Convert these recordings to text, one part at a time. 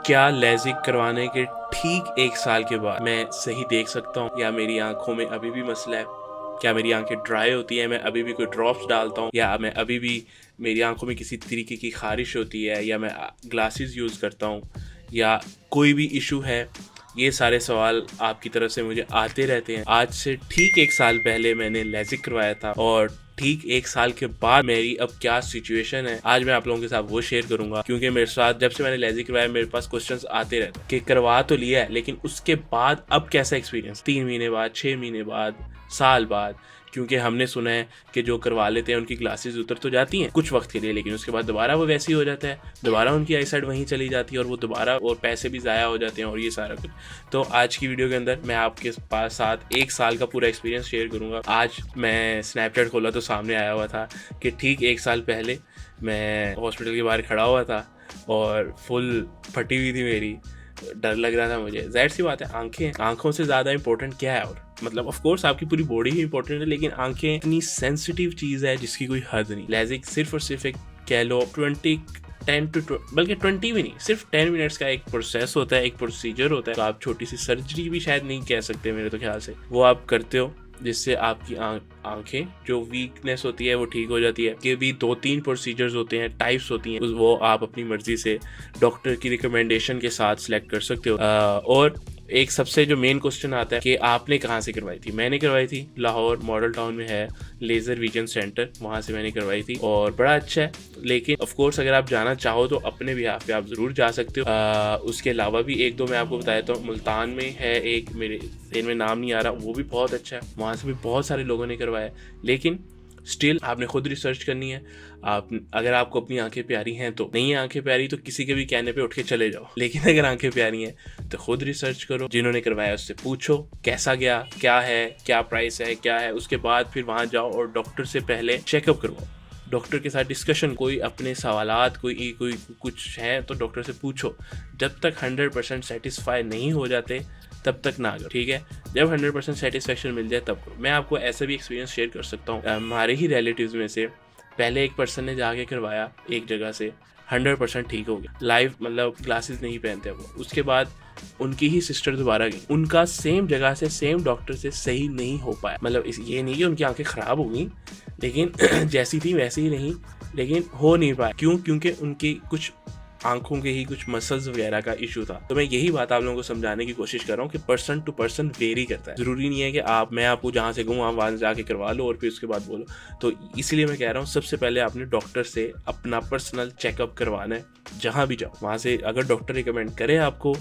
क्या लेजिक करवाने के ठीक 1 साल के बाद मैं सही देख सकता हूँ, या मेरी आंखों में अभी भी मसला है? क्या मेरी आंखें ड्राई होती है, मैं अभी भी कोई ड्रॉप्स डालता हूँ, या मैं अभी भी मेरी आंखों में किसी तरीके की खारिश होती है, या मैं ग्लासेस यूज़ करता हूँ, या कोई भी इशू है? ये सारे सवाल आपकी तरफ से मुझे आते रहते हैं। आज से ठीक 1 साल पहले मैंने लेजिक करवाया था और ठीक 1 साल के बाद मेरी अब क्या सिचुएशन है, आज मैं आप लोगों के साथ वो शेयर करूंगा। क्योंकि मेरे साथ जब से मैंने लेजिक करवाया मेरे पास क्वेश्चंस आते रहते हैं कि करवा तो लिया है, लेकिन उसके बाद अब कैसा एक्सपीरियंस, 3 महीने बाद, 6 महीने बाद, साल बाद। क्योंकि हमने सुना है कि जो करवा लेते हैं उनकी ग्लासेस उतर तो जाती हैं कुछ वक्त के लिए, लेकिन उसके बाद दोबारा वो वैसी हो जाता है, दोबारा उनकी आई साइड वहीं चली जाती है और वो दोबारा, और पैसे भी ज़ाया हो जाते हैं और ये सारा कुछ। तो आज की वीडियो के अंदर मैं आपके पास साथ 1 साल का पूरा एक्सपीरियंस शेयर करूंगा। आज मैं स्नैपचैट खोला तो सामने आया हुआ था कि ठीक 1 साल पहले मैं हॉस्पिटल के बाहर खड़ा हुआ था और फुल फटी हुई थी मेरी, डर लग रहा था मुझे। जाहिर सी बात है, आंखों से ज़्यादा इंपॉर्टेंट क्या है? और मतलब ऑफ कोर्स आपकी पूरी बॉडी ही इंपॉर्टेंट है, लेकिन आंखें इतनी सेंसिटिव चीज़ है जिसकी कोई हद नहीं। लेजिक सिर्फ और सिर्फ एक कह लो 10 to बल्कि 20 भी नहीं, सिर्फ 10 मिनट्स का एक प्रोसेस होता है, एक प्रोसीजर होता है। तो आप छोटी सी सर्जरी भी शायद नहीं कह सकते मेरे तो ख्याल से, वो आप करते हो जिससे आपकी आंखें जो वीकनेस होती है वो ठीक हो जाती है। कि भी 2-3 प्रोसीजर्स होते हैं, टाइप्स होती हैं, वो आप अपनी मर्जी से डॉक्टर की रिकमेंडेशन के साथ सिलेक्ट कर सकते हो। और एक सबसे जो मेन क्वेश्चन आता है कि आपने कहाँ से करवाई थी? मैंने करवाई थी लाहौर मॉडल टाउन में है लेज़र विजन सेंटर, वहाँ से मैंने करवाई थी और बड़ा अच्छा है। लेकिन ऑफ कोर्स अगर आप जाना चाहो तो अपने बिहाफ पे आप ज़रूर जा सकते हो। उसके अलावा भी 1-2 मैं आपको बताया तो मुल्तान में है एक, मेरे ज़हन में नाम नहीं आ रहा, वो भी बहुत अच्छा है, वहाँ से भी बहुत सारे लोगों ने करवाया। लेकिन स्टिल आपने खुद रिसर्च करनी है। आप अगर आपको अपनी आंखें प्यारी हैं तो, नहीं है आंखें प्यारी तो किसी के भी कहने पे उठ के चले जाओ, लेकिन अगर आंखें प्यारी हैं तो खुद रिसर्च करो, जिन्होंने करवाया उससे पूछो कैसा गया, क्या है, क्या प्राइस है, क्या है। उसके बाद फिर वहाँ जाओ और डॉक्टर से पहले चेकअप करवाओ, डॉक्टर के साथ डिस्कशन, कोई अपने सवालात कोई कुछ है तो डॉक्टर से पूछो। जब तक 100% सेटिस्फाई नहीं हो जाते तब तक ना करो, ठीक है? जब 100% सेटिस्फेक्शन मिल जाए तब करो। मैं आपको ऐसा भी एक्सपीरियंस शेयर कर सकता हूँ। हमारे ही रिलेटिव्स में से पहले एक पर्सन ने जाके करवाया एक जगह से, 100% ठीक हो गया, लाइव मतलब ग्लासेस नहीं पहनते वो। उसके बाद उनकी ही सिस्टर दोबारा गई, उनका सेम जगह से सेम डॉक्टर से सही नहीं हो पाया। मतलब ये नहीं कि उनकी आंखें ख़राब हो गई, लेकिन जैसी थी वैसी ही नहीं, लेकिन हो नहीं पाया। क्यों? क्योंकि उनकी कुछ आंखों के ही कुछ मसल्स वगैरह का इशू था। तो मैं यही बात आप लोगों को समझाने की कोशिश कर रहा हूँ कि पर्सन टू पर्सन वेरी करता है। जरूरी नहीं है कि मैं आपको जहाँ से कहूँ आप वहाँ जाके करवा लो और फिर उसके बाद बोलो। तो इसलिए मैं कह रहा हूँ सबसे पहले आपने डॉक्टर से अपना पर्सनल चेकअप करवाना है। जहाँ भी जाओ वहाँ से अगर डॉक्टर रिकमेंड करे आपको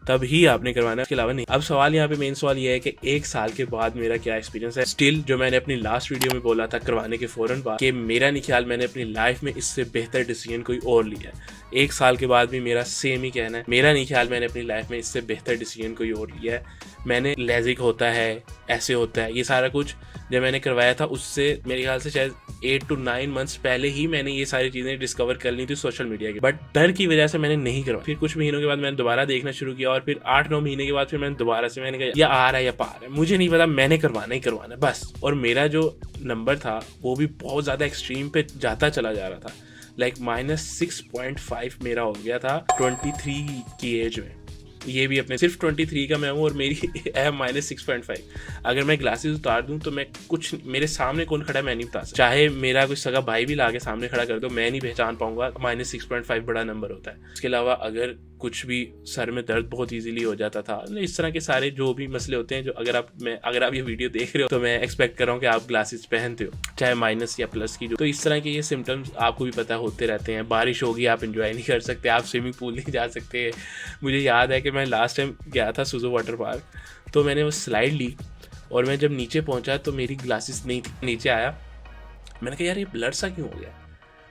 तब ही आपने करवाना है, उसके अलावा नहीं। अब सवाल यहाँ पे मेन सवाल ये है कि 1 साल के बाद मेरा क्या एक्सपीरियंस है। स्टिल जो मैंने अपनी लास्ट वीडियो में बोला था करवाने के फौरन बाद, कि मेरा नहीं ख्याल मैंने अपनी लाइफ में इससे बेहतर डिसीजन कोई और लिया है। 1 साल के बाद भी मेरा सेम ही कहना है, मेरा नहीं ख्याल मैंने अपनी लाइफ में इससे बेहतर डिसीजन कोई और लिया है। मैंने लेजिक होता है, ऐसे होता है, ये सारा कुछ जब मैंने करवाया था उससे मेरे ख्याल से शायद 8 to 9 मंथ्स पहले ही मैंने ये सारी चीज़ें डिस्कवर कर ली थी सोशल मीडिया की, बट डर की वजह से मैंने नहीं करवाया। फिर कुछ महीनों के बाद मैंने दोबारा देखना शुरू किया और फिर 8-9 महीने के बाद फिर मैंने दोबारा से, मैंने कहा या आ रहा है या पा रहा है, मुझे नहीं पता, मैंने करवाना ही करवाना है बस। और मेरा जो नंबर था वो भी बहुत ज़्यादा एक्सट्रीम पे जाता चला जा रहा था, लाइक -6.5 मेरा हो गया था 23 की एज में। ये भी अपने सिर्फ 23 का मैं हूँ और मेरी है -6.5। अगर मैं ग्लासेस उतार दूँ तो मैं कुछ, मेरे सामने कौन खड़ा है मैं नहीं बता सकता, चाहे मेरा कुछ सगा भाई भी ला के सामने खड़ा कर दो मैं नहीं पहचान पाऊंगा। -6.5 बड़ा नंबर होता है। इसके अलावा अगर कुछ भी सर में दर्द बहुत इजीली हो जाता था, इस तरह के सारे जो भी मसले होते हैं, जो अगर आप ये वीडियो देख रहे हो तो मैं एक्सपेक्ट कर रहा हूँ कि आप ग्लासेस पहनते हो, चाहे माइनस या प्लस की। तो इस तरह के ये सिम्टम्स आपको भी पता होते रहते हैं। बारिश होगी आप इंजॉय नहीं कर सकते, आप स्विमिंग पूल नहीं जा सकते। मुझे याद है कि मैं लास्ट टाइम गया था सुजो वाटर पार्क, तो मैंने वो स्लाइड ली और मैं जब नीचे पहुंचा तो मेरी ग्लासेस नहीं थी। नीचे आया, मैंने कहा यार ये ब्लर सा क्यों हो गया।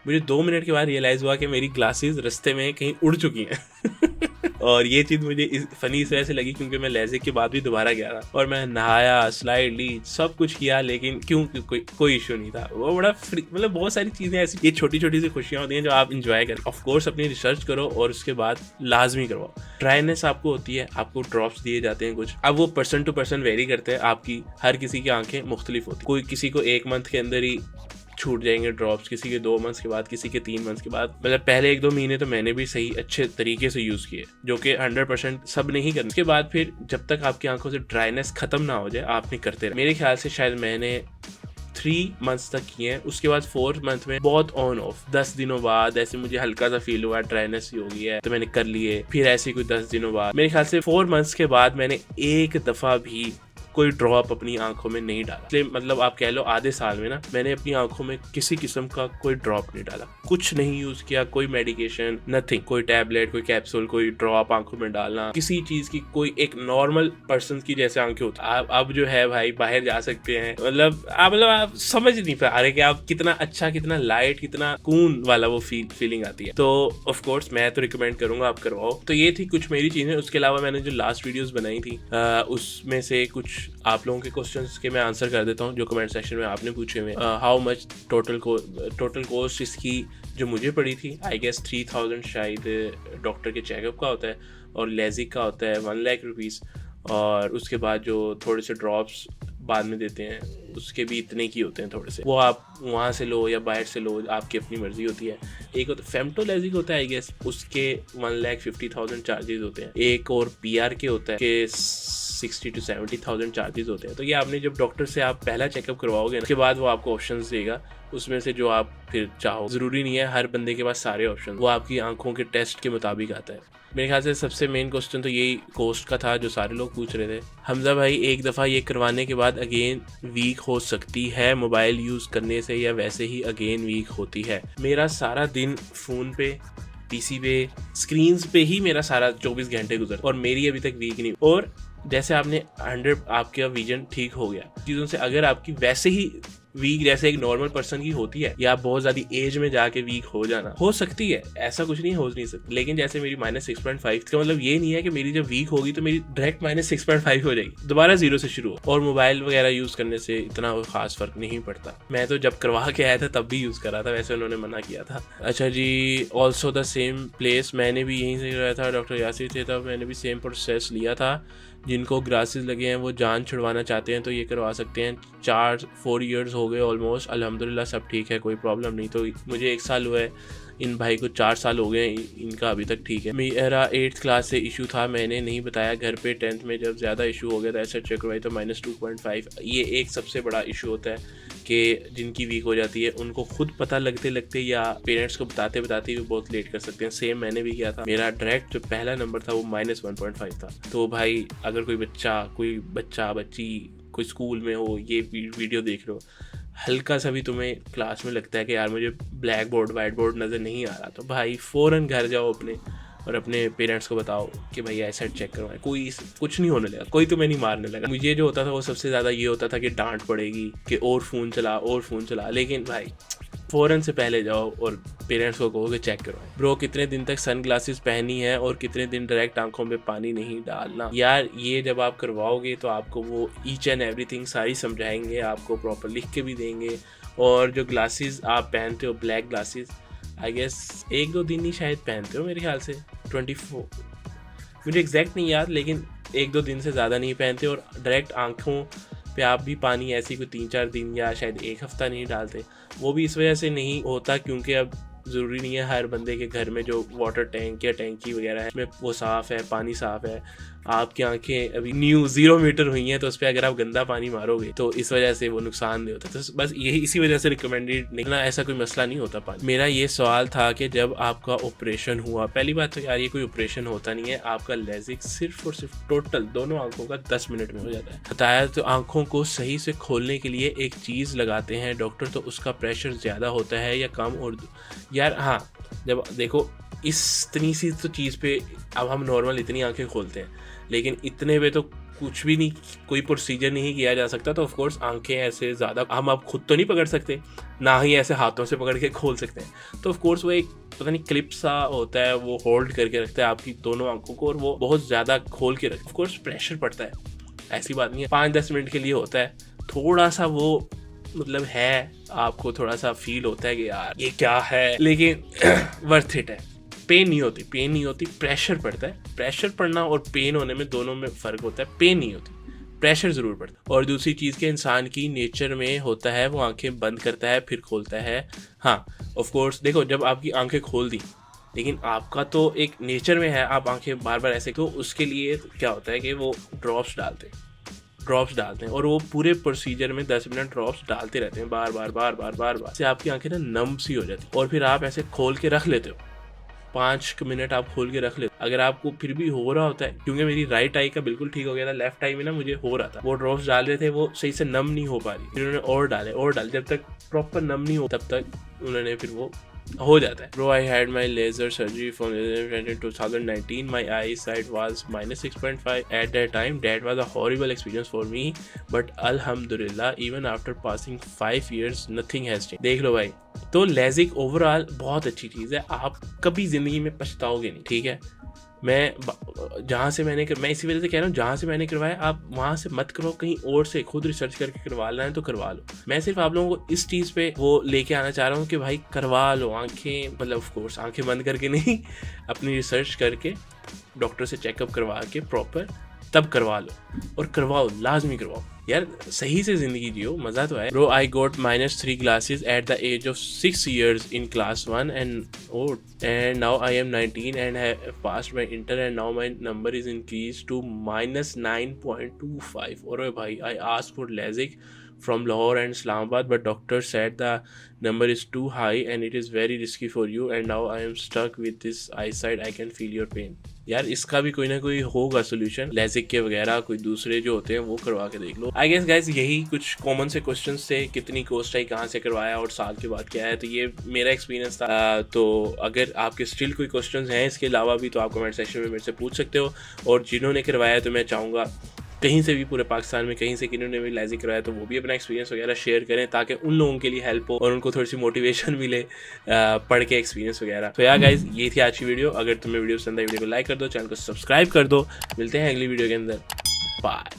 मुझे 2 मिनट के बाद रियलाइज़ हुआ कि मेरी ग्लासेस रास्ते में कहीं उड़ चुकी हैं। और ये चीज़ मुझे फनी इस वजह से लगी क्योंकि मैं लेजिक के बाद भी दोबारा गया था और मैं नहाया, स्लाइड ली, सब कुछ किया, लेकिन क्यों कोई इशू नहीं था। वो बड़ा फ्री, मतलब बहुत सारी चीज़ें ऐसी, ये छोटी छोटी सी खुशियाँ होती हैं जो आप इंजॉय करें। ऑफ कोर्स अपनी रिसर्च करो और उसके बाद लाजमी करवाओ। ड्राइनेस आपको होती है, आपको ड्रॉप्स दिए जाते हैं कुछ, अब वो पर्सन टू पर्सन वेरी करते हैं। आपकी हर किसी की आंखें मुख्तलिफ होती है। कोई किसी को 1 मंथ के अंदर ही छूट जाएंगे ड्रॉप्स, किसी के 2 मंथ्स के बाद, किसी के 3 मंथ्स के बाद। मतलब पहले 1-2 महीने तो मैंने भी सही अच्छे तरीके से यूज़ किए, जो कि 100% सब नहीं करना। उसके बाद फिर जब तक आपकी आंखों से ड्राइनेस खत्म ना हो जाए आप नहीं करते। मेरे ख्याल से शायद मैंने 3 मंथ्स तक किए हैं। उसके बाद 4th मंथ में बहुत ऑन ऑफ 10 दिनों बाद ऐसे मुझे हल्का सा फील हुआ ड्राइनेस ही हो गई है, तो मैंने कर लिए। फिर ऐसे कोई 10 दिनों बाद, मेरे ख्याल से 4 मंथ्स के बाद मैंने एक दफ़ा भी कोई ड्रॉप अपनी आंखों में नहीं डाला। इसलिए मतलब आप कह लो आधे साल में ना मैंने अपनी आंखों में किसी किस्म का कोई ड्रॉप नहीं डाला, कुछ नहीं यूज किया, कोई मेडिकेशन नथिंग, कोई टैबलेट, कोई कैप्सूल, कोई ड्रॉप आंखों में डालना, किसी चीज की कोई एक नॉर्मल पर्सन की जैसे आंखें होती है। आप अब जो है भाई बाहर जा सकते हैं, मतलब आप समझ नहीं पा रहे कि आप कितना अच्छा, कितना लाइट, कितना कून वाला वो फीलिंग आती है। तो ऑफ कोर्स मैं तो रिकमेंड करूंगा आप करवाओ। तो ये थी कुछ मेरी चीजें। उसके अलावा मैंने जो लास्ट वीडियोस बनाई थी उसमें से कुछ आप लोगों के क्वेश्चंस के मैं आंसर कर देता हूँ जो कमेंट सेक्शन में आपने पूछे हुए। हाउ मच टोटल कॉस्ट इसकी जो मुझे पड़ी थी, आई गेस 3000 शायद डॉक्टर के चेकअप का होता है, और लेजिक का होता है 1 लाख रुपीज़, और उसके बाद जो थोड़े से ड्रॉप्स बाद में देते हैं उसके भी इतने की होते हैं थोड़े से। वो आप वहाँ से लो या बाहर से लो, आपकी अपनी मर्जी होती है। एक होता फेम्टोलेजिक होता है आई गेस, उसके 1,50,000 चार्जेस होते हैं। एक और PR के होता है कि 60 to 70,000 चार्जेस होते हैं। तो ये आपने जब डॉक्टर से आप पहला चेकअप करवाओगे उसके बाद वो आपको ऑप्शंस देगा, उसमें से जो आप फिर चाहो। ज़रूरी नहीं है हर बंदे के पास सारे ऑप्शन, वो आपकी आंखों के टेस्ट के मुताबिक आता है। मेरे ख्याल से सबसे मेन क्वेश्चन तो यही कॉस्ट का था जो सारे लोग पूछ रहे थे। हमजा भाई, एक दफ़ा ये करवाने के बाद अगेन वीक हो सकती है मोबाइल यूज़ करने से, या वैसे ही अगेन वीक होती है? मेरा सारा दिन फ़ोन पे, PC पे, स्क्रीन्स पे ही मेरा सारा 24 घंटे गुजर, और मेरी अभी तक वीक नहीं। और जैसे आपने 100 आपका विजन ठीक हो गया चीज़ों से, अगर आपकी वैसे ही वीक जैसे एक नॉर्मल पर्सन की होती है, या बहुत ज़्यादा एज में जाके वीक हो जाना हो सकती है, ऐसा कुछ नहीं हो नहीं सकता। लेकिन जैसे मेरी -6.5 का मतलब ये नहीं है कि मेरी जब वीक होगी तो मेरी डायरेक्ट -6.5 हो जाएगी, दोबारा 0 से शुरू हो। और मोबाइल वगैरह यूज़ करने से इतना खास फर्क नहीं पड़ता। मैं तो जब करवा के आया था तब भी यूज़ करा था, वैसे उन्होंने मना किया था। अच्छा जी, ऑल्सो द सेम प्लेस, मैंने भी यहीं से कराया था, डॉक्टर यासिर थे तब, मैंने भी सेम प्रोसेस लिया था। जिनको ग्लासेस लगे हैं वो जान छुड़वाना चाहते हैं तो ये करवा सकते हैं। 4 ईयर्स हो गए ऑलमोस्ट, अल्हम्दुलिल्लाह सब ठीक है, कोई प्रॉब्लम नहीं। तो मुझे 1 साल हुआ है, इन भाई को 4 साल हो गए, इनका अभी तक ठीक है। मेरा 8th क्लास से इशू था, मैंने नहीं बताया घर पे। 10th में जब ज़्यादा इशू हो गया था ऐसा चेक करवाई तो -2.5। ये एक सबसे बड़ा इशू होता है कि जिनकी वीक हो जाती है उनको खुद पता लगते लगते या पेरेंट्स को बताते बताते भी बहुत लेट कर सकते हैं। सेम मैंने भी किया था। मेरा डायरेक्ट जो पहला नंबर था वो -1.5 था। तो भाई अगर कोई बच्चा बच्ची कोई स्कूल में हो, ये वीडियो देख लो, हल्का सा भी तुम्हें क्लास में लगता है कि यार मुझे ब्लैक बोर्ड वाइट बोर्ड नज़र नहीं आ रहा, तो भाई फ़ौरन घर जाओ अपने और अपने पेरेंट्स को बताओ कि भाई ऐसा चेक करवाएं। कोई कुछ नहीं होने लगा, कोई तुम्हें नहीं मारने लगा। मुझे जो होता था वो सबसे ज़्यादा ये होता था कि डांट पड़ेगी कि और फ़ोन चला। लेकिन भाई फ़ौरन से पहले जाओ और पेरेंट्स को कहो कि चेक करवाएं। ब्रो, कितने दिन तक सन ग्लासेस पहनी है और कितने दिन डायरेक्ट आंखों में पानी नहीं डालना? यार ये जब आप करवाओगे तो आपको वो ईच एंड एवरीथिंग सारी समझाएंगे, आपको प्रॉपर लिख के भी देंगे। और जो ग्लासेस आप पहनते हो ब्लैक ग्लासेस, आई गेस 1-2 दिन ही शायद पहनते हो मेरे ख्याल से, 24, मुझे एग्जैक्ट नहीं याद, लेकिन 1-2 दिन से ज़्यादा नहीं पहनते। और डायरेक्ट आँखों पे आप भी पानी ऐसी कोई 3-4 दिन या शायद 1 हफ़्ता नहीं डालते। वो भी इस वजह से नहीं होता क्योंकि अब ज़रूरी नहीं है हर बंदे के घर में जो वाटर टैंक या टैंकी वगैरह है उसमें वो साफ़ है, पानी साफ़ है। आपकी आंखें अभी न्यू 0 मीटर हुई हैं तो उस पर अगर आप गंदा पानी मारोगे तो इस वजह से वो नुकसान नहीं होता। तो बस यही इसी वजह से रिकमेंडेड निकला, ऐसा कोई मसला नहीं होता पानी। मेरा ये सवाल था कि जब आपका ऑपरेशन हुआ, पहली बात तो यार ये कोई ऑपरेशन होता नहीं है, आपका लेजिक सिर्फ और सिर्फ टोटल दोनों आंखों का 10 मिनट में हो जाता है। बताया तो आंखों को सही से खोलने के लिए एक चीज़ लगाते हैं डॉक्टर, तो उसका प्रेशर ज़्यादा होता है या कम? और यार हाँ, जब देखो इतनी सी तो चीज़ पे अब हम नॉर्मल इतनी आंखें खोलते हैं, लेकिन इतने पे तो कुछ भी नहीं, कोई प्रोसीजर नहीं किया जा सकता। तो ऑफकोर्स आंखें ऐसे ज़्यादा हम अब खुद तो नहीं पकड़ सकते, ना ही ऐसे हाथों से पकड़ के खोल सकते हैं। तो ऑफकोर्स वो एक पता नहीं क्लिप सा होता है, वो होल्ड करके रखता है आपकी दोनों आंखों को, और वो बहुत ज़्यादा खोल के रखता है। ऑफकोर्स प्रेशर पड़ता है, ऐसी बात नहीं है, 5-10 मिनट के लिए होता है। थोड़ा सा वो मतलब है, आपको थोड़ा सा फील होता है कि यार ये क्या है, लेकिन वर्थ इट है। पेन नहीं होती, प्रेशर पड़ता है। प्रेशर पड़ना और पेन होने में दोनों में फ़र्क होता है। पेन नहीं होती, प्रेशर ज़रूर पड़ता है। और दूसरी चीज़ के इंसान की नेचर में होता है वो आंखें बंद करता है फिर खोलता है। हाँ ऑफ कोर्स देखो, जब आपकी आंखें खोल दी, लेकिन आपका तो एक नेचर में है आप आंखें बार बार ऐसे, तो उसके लिए क्या होता है कि वो ड्रॉप्स डालते हैं और वो पूरे प्रोसीजर में 10 मिनट ड्रॉप्स डालते रहते हैं बार बार से आपकी आंखें ना नम सी हो जाती है। और फिर आप ऐसे खोल के रख लेते हो, 5 मिनट आप खोल के रख लेते। अगर आपको फिर भी हो रहा होता है, क्योंकि मेरी राइट आई का बिल्कुल ठीक हो गया था, लेफ्ट आई में ना मुझे हो रहा था, वो ड्रॉप्स डाल रहे थे वो सही से नम नहीं हो पा रही, फिर उन्होंने और डाले, जब तक प्रॉपर नम नहीं हो तब तक उन्होंने फिर वो हो जाता है। Bro, I had my laser surgery from in 2019. My eyesight was -6.5 at that time. That was a horrible experience for me. But Alhamdulillah, even after passing 5 years, nothing has changed. देख लो भाई, तो लेजिक ओवरऑल बहुत अच्छी चीज़ है, आप कभी ज़िंदगी में पछताओगे नहीं, ठीक है। मैं इसी वजह से कह रहा हूँ, जहाँ से मैंने करवाया आप वहाँ से मत करवाओ, कहीं और से खुद रिसर्च करके करवा लेना है तो करवा लो। मैं सिर्फ आप लोगों को इस चीज़ पे वो लेके आना चाह रहा हूँ कि भाई करवा लो, आंखें मतलब ऑफ कोर्स आंखें बंद करके नहीं, अपनी रिसर्च करके डॉक्टर से चेकअप करवा के प्रॉपर तब करवा लो, और करवाओ, लाजमी करवाओ यार, सही से जिंदगी जियो, मजा तो है। Bro, I got -3 glasses at the age of 6 years in class 1 and now I am 19 and have passed my inter and now my number is increased to -9.25. और भाई I asked for LASIK from Lahore and Islamabad, but doctor said the number is too high and it is very risky for you and now I am stuck with this eyesight. I can feel your pain. यार इसका भी कोई ना कोई होगा solution, Lasik के वगैरह कोई दूसरे जो होते हैं वो करवा के देख लो। आई गेस गाइस यही कुछ कॉमन से क्वेश्चंस थे, कितनी कॉस्ट आई, कहाँ से करवाया और साल के बाद क्या है, तो ये मेरा एक्सपीरियंस था। तो अगर आपके स्टिल कोई क्वेश्चंस हैं इसके अलावा भी तो आप कमेंट सेक्शन में मेरे से पूछ सकते हो। और जिन्होंने करवाया तो मैं चाहूँगा कहीं से भी पूरे पाकिस्तान में कहीं से किन्होंने भी लेजिक करवाया तो वो भी अपना एक्सपीरियंस वगैरह शेयर करें, ताकि उन लोगों के लिए हेल्प हो और उनको थोड़ी सी मोटिवेशन मिले पढ़ के एक्सपीरियंस वगैरह। तो यार गाइज ये थी आज की वीडियो। अगर तुम्हें वीडियो पसंद आई वीडियो को लाइक कर दो, चैनल को सब्सक्राइब कर दो। मिलते हैं अगली वीडियो के अंदर, बाय।